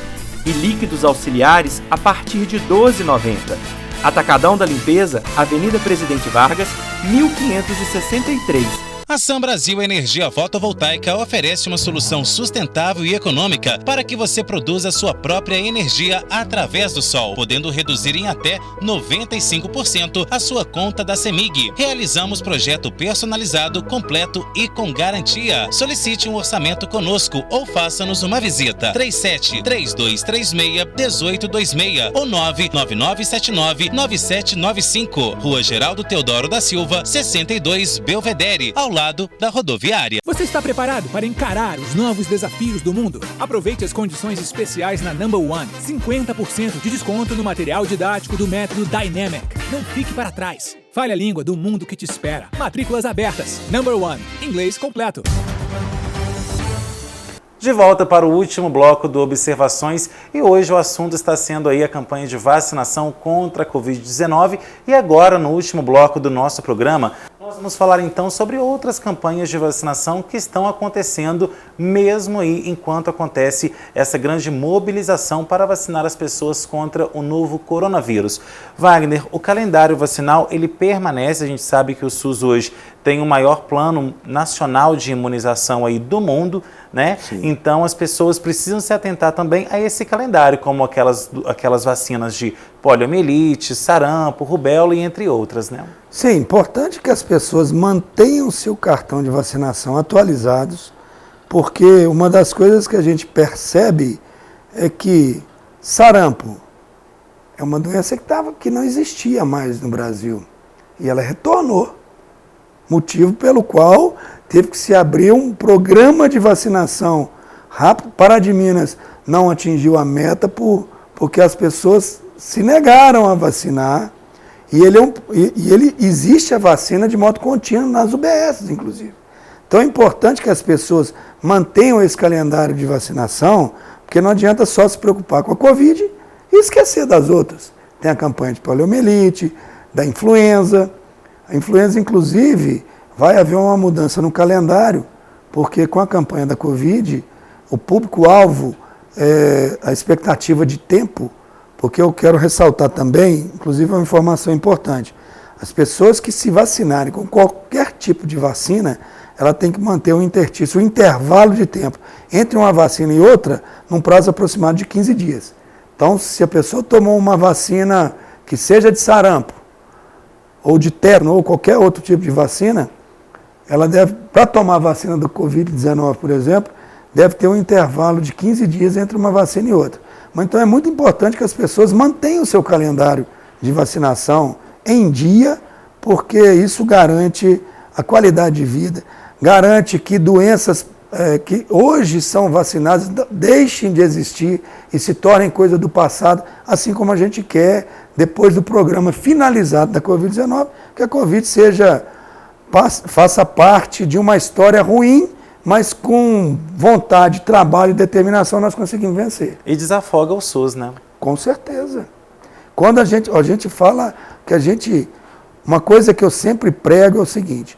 e líquidos auxiliares a partir de R$ 12,90. Atacadão da Limpeza, Avenida Presidente Vargas, 1563. A Sam Brasil Energia Fotovoltaica oferece uma solução sustentável e econômica para que você produza sua própria energia através do sol, podendo reduzir em até 95% a sua conta da CEMIG. Realizamos projeto personalizado, completo e com garantia. Solicite um orçamento conosco ou faça-nos uma visita. 37-3236-1826 ou 99979-9795. Rua Geraldo Teodoro da Silva, 62, Belvedere, ao lado da rodoviária. Você está preparado para encarar os novos desafios do mundo? Aproveite as condições especiais na Number One. 50% de desconto no material didático do método Dynamic. Não fique para trás. Fale a língua do mundo que te espera. Matrículas abertas. Number One. Inglês completo. De volta para o último bloco do Observações e hoje o assunto está sendo aí a campanha de vacinação contra a Covid-19 e agora no último bloco do nosso programa nós vamos falar então sobre outras campanhas de vacinação que estão acontecendo mesmo aí enquanto acontece essa grande mobilização para vacinar as pessoas contra o novo coronavírus. Wagner, o calendário vacinal ele permanece, a gente sabe que o SUS hoje tem o maior plano nacional de imunização aí do mundo, né? Sim. Então as pessoas precisam se atentar também a esse calendário, como aquelas vacinas de poliomielite, sarampo, rubéola e entre outras, né? Sim, importante que as pessoas mantenham o seu cartão de vacinação atualizados, porque uma das coisas que a gente percebe é que sarampo é uma doença que não existia mais no Brasil e ela retornou. Motivo pelo qual teve que se abrir um programa de vacinação rápido. Pará de Minas não atingiu a meta porque as pessoas se negaram a vacinar e ele existe a vacina de modo contínuo nas UBSs, inclusive. Então é importante que as pessoas mantenham esse calendário de vacinação, porque não adianta só se preocupar com a Covid e esquecer das outras. Tem a campanha de poliomielite, da influenza. A influenza, inclusive, vai haver uma mudança no calendário, porque com a campanha da Covid, o público-alvo, a expectativa de tempo, porque eu quero ressaltar também, inclusive uma informação importante, as pessoas que se vacinarem com qualquer tipo de vacina, ela tem que manter um interstício, um intervalo de tempo entre uma vacina e outra, num prazo aproximado de 15 dias. Então, se a pessoa tomou uma vacina que seja de sarampo, ou de tétano, ou qualquer outro tipo de vacina, ela deve, para tomar a vacina do Covid-19, por exemplo, deve ter um intervalo de 15 dias entre uma vacina e outra. Mas então é muito importante que as pessoas mantenham o seu calendário de vacinação em dia, porque isso garante a qualidade de vida, garante que doenças que hoje são vacinadas deixem de existir e se tornem coisa do passado, assim como a gente quer, depois do programa finalizado da Covid-19, que a Covid faça parte de uma história ruim, mas com vontade, trabalho e determinação nós conseguimos vencer. E desafoga o SUS, né? Com certeza. Quando a gente fala que uma coisa que eu sempre prego é o seguinte,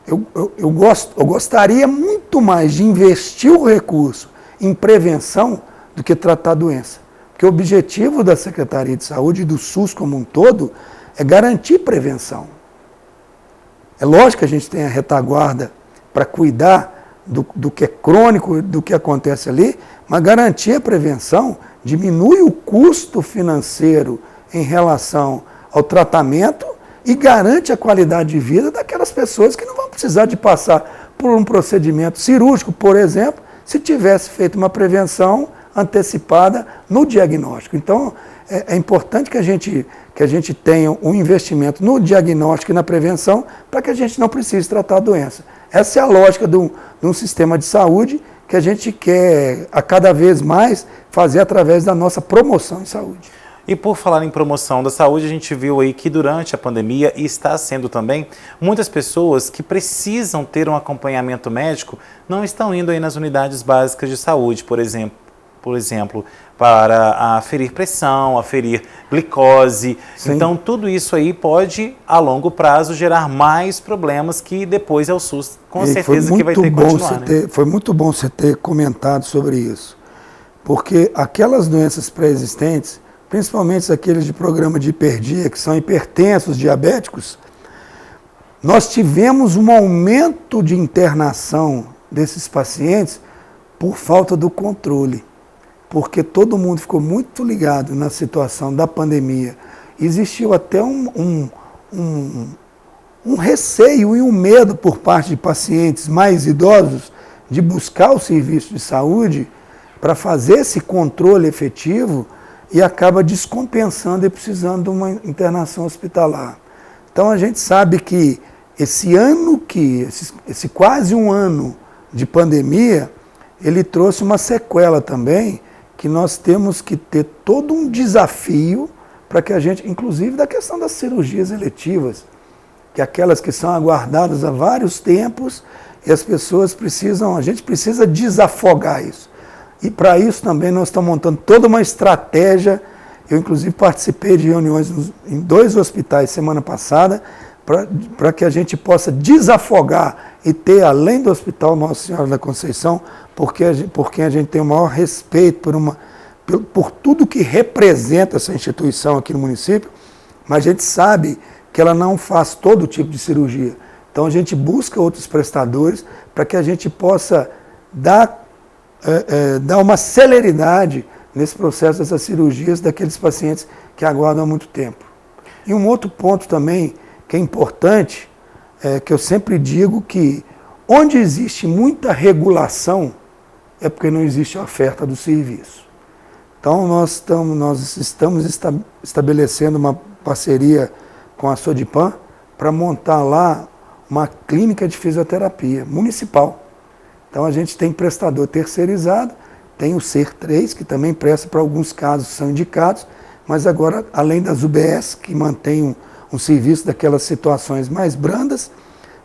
eu gostaria muito mais de investir o recurso em prevenção do que tratar a doença. Porque o objetivo da Secretaria de Saúde e do SUS como um todo é garantir prevenção. É lógico que a gente tem a retaguarda para cuidar do que é crônico, do que acontece ali, mas garantir a prevenção diminui o custo financeiro em relação ao tratamento e garante a qualidade de vida daquelas pessoas que não vão precisar de passar por um procedimento cirúrgico, por exemplo, se tivesse feito uma prevenção antecipada no diagnóstico. Então, é importante que a gente tenha um investimento no diagnóstico e na prevenção para que a gente não precise tratar a doença. Essa é a lógica de um sistema de saúde que a gente quer, a cada vez mais, fazer através da nossa promoção em saúde. E por falar em promoção da saúde, a gente viu aí que durante a pandemia, e está sendo também, muitas pessoas que precisam ter um acompanhamento médico não estão indo aí nas unidades básicas de saúde, por exemplo, para aferir pressão, aferir glicose. Sim. Então, tudo isso aí pode, a longo prazo, gerar mais problemas que depois é o SUS, com certeza, que vai ter que continuar. Foi muito bom você ter comentado sobre isso, porque aquelas doenças pré-existentes, principalmente aqueles de programa de hiperdia, que são hipertensos, diabéticos, nós tivemos um aumento de internação desses pacientes por falta do controle, porque todo mundo ficou muito ligado na situação da pandemia. Existiu até um receio e um medo por parte de pacientes mais idosos de buscar o serviço de saúde para fazer esse controle efetivo e acaba descompensando e precisando de uma internação hospitalar. Então a gente sabe que esse quase um ano de pandemia, ele trouxe uma sequela também, que nós temos que ter todo um desafio para que a gente, inclusive da questão das cirurgias eletivas, que aquelas que são aguardadas há vários tempos, e as pessoas precisam, a gente precisa desafogar isso. E para isso também nós estamos montando toda uma estratégia. Eu inclusive participei de reuniões em 2 hospitais semana passada, para que a gente possa desafogar e ter, além do Hospital Nossa Senhora da Conceição, por quem a gente tem o maior respeito por tudo que representa essa instituição aqui no município, mas a gente sabe que ela não faz todo tipo de cirurgia. Então a gente busca outros prestadores para que a gente possa dar uma celeridade nesse processo dessas cirurgias daqueles pacientes que aguardam há muito tempo. E um outro ponto também que é importante, que eu sempre digo que onde existe muita regulação é porque não existe oferta do serviço. Então nós estamos estabelecendo uma parceria com a Sodipan para montar lá uma clínica de fisioterapia municipal. Então a gente tem prestador terceirizado, tem o SER3, que também presta para alguns casos, são indicados, mas agora, além das UBS, que mantém um serviço daquelas situações mais brandas,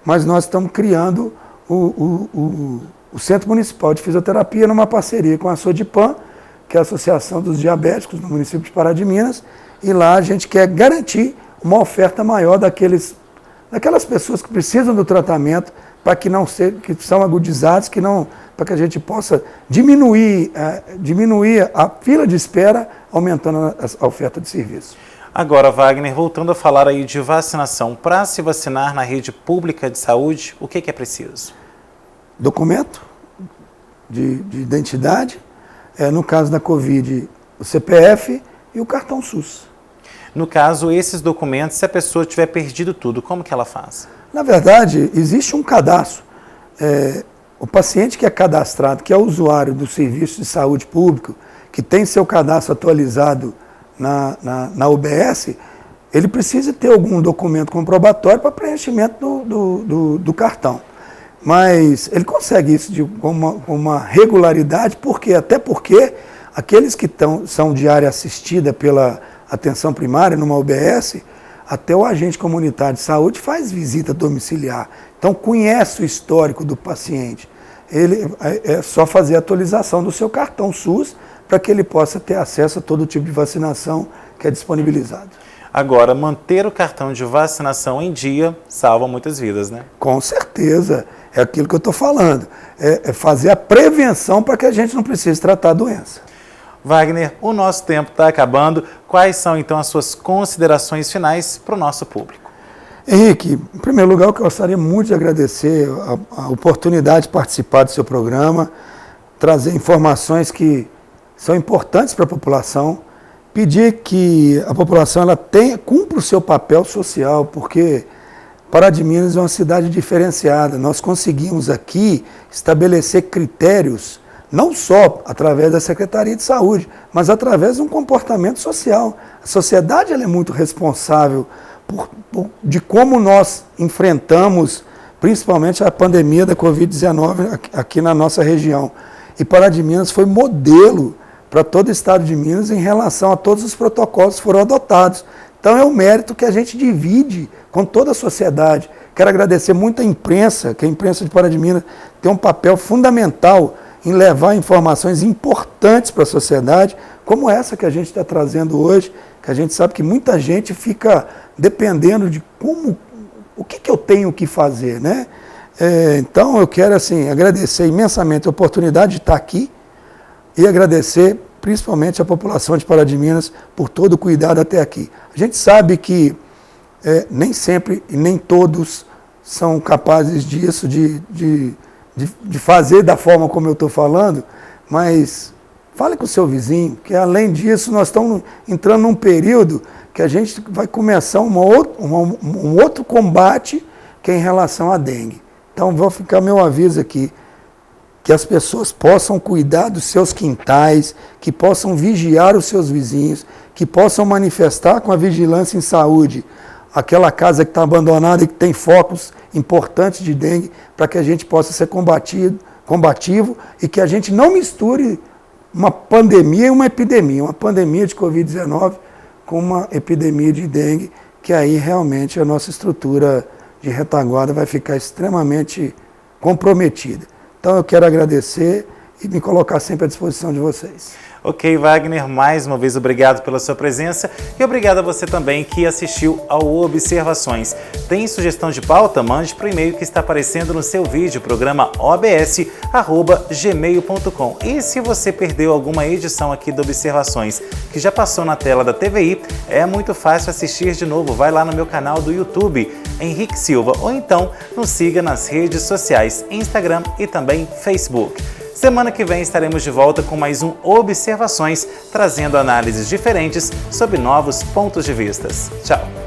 mas nós estamos criando o Centro Municipal de Fisioterapia numa parceria com a Sodipan, que é a Associação dos Diabéticos no município de Pará de Minas, e lá a gente quer garantir uma oferta maior daquelas pessoas que precisam do tratamento, para que são agudizados, para que a gente possa diminuir a fila de espera, aumentando a oferta de serviço. Agora, Wagner, voltando a falar aí de vacinação, para se vacinar na rede pública de saúde, o que é preciso? Documento de identidade, no caso da Covid, o CPF e o cartão SUS. No caso, esses documentos, se a pessoa tiver perdido tudo, como que ela faz? Na verdade, existe um cadastro. O paciente que é cadastrado, que é usuário do serviço de saúde público, que tem seu cadastro atualizado na UBS, ele precisa ter algum documento comprobatório para preenchimento do cartão. Mas ele consegue isso com uma regularidade, até porque aqueles que são de área assistida pela atenção primária numa UBS, até o agente comunitário de saúde faz visita domiciliar. Então conhece o histórico do paciente. Ele é só fazer a atualização do seu cartão SUS para que ele possa ter acesso a todo tipo de vacinação que é disponibilizado. Agora, manter o cartão de vacinação em dia salva muitas vidas, né? Com certeza. É aquilo que eu estou falando. É fazer a prevenção para que a gente não precise tratar a doença. Wagner, o nosso tempo está acabando. Quais são, então, as suas considerações finais para o nosso público? Henrique, em primeiro lugar, eu gostaria muito de agradecer a oportunidade de participar do seu programa, trazer informações que são importantes para a população, pedir que a população cumpra o seu papel social, porque Pará de Minas é uma cidade diferenciada. Nós conseguimos aqui estabelecer critérios, não só através da Secretaria de Saúde, mas através de um comportamento social. A sociedade ela é muito responsável de como nós enfrentamos, principalmente a pandemia da Covid-19 aqui na nossa região. E Pará de Minas foi modelo para todo o estado de Minas em relação a todos os protocolos que foram adotados. Então é um mérito que a gente divide com toda a sociedade. Quero agradecer muito à imprensa, que a imprensa de Pará de Minas tem um papel fundamental em levar informações importantes para a sociedade, como essa que a gente está trazendo hoje, que a gente sabe que muita gente fica dependendo de o que eu tenho que fazer, né? Então eu quero agradecer imensamente a oportunidade de estar aqui e agradecer principalmente a população de Pará de Minas por todo o cuidado até aqui. A gente sabe que nem sempre e nem todos são capazes disso, de fazer da forma como eu estou falando, mas fale com o seu vizinho, que além disso nós estamos entrando num período que a gente vai começar um outro combate que é em relação à dengue. Então vou ficar meu aviso aqui, que as pessoas possam cuidar dos seus quintais, que possam vigiar os seus vizinhos, que possam manifestar com a vigilância em saúde aquela casa que está abandonada e que tem focos importantes de dengue, para que a gente possa ser combativo e que a gente não misture uma pandemia e uma pandemia de Covid-19 com uma epidemia de dengue, que aí realmente a nossa estrutura de retaguarda vai ficar extremamente comprometida. Então eu quero agradecer e me colocar sempre à disposição de vocês. Ok, Wagner, mais uma vez obrigado pela sua presença e obrigado a você também que assistiu ao Observações. Tem sugestão de pauta? Mande para o e-mail que está aparecendo no seu vídeo, programa obs@gmail.com. E se você perdeu alguma edição aqui do Observações que já passou na tela da TVI, é muito fácil assistir de novo. Vai lá no meu canal do YouTube, Henrique Silva, ou então nos siga nas redes sociais, Instagram e também Facebook. Semana que vem estaremos de volta com mais um Observações, trazendo análises diferentes sobre novos pontos de vista. Tchau!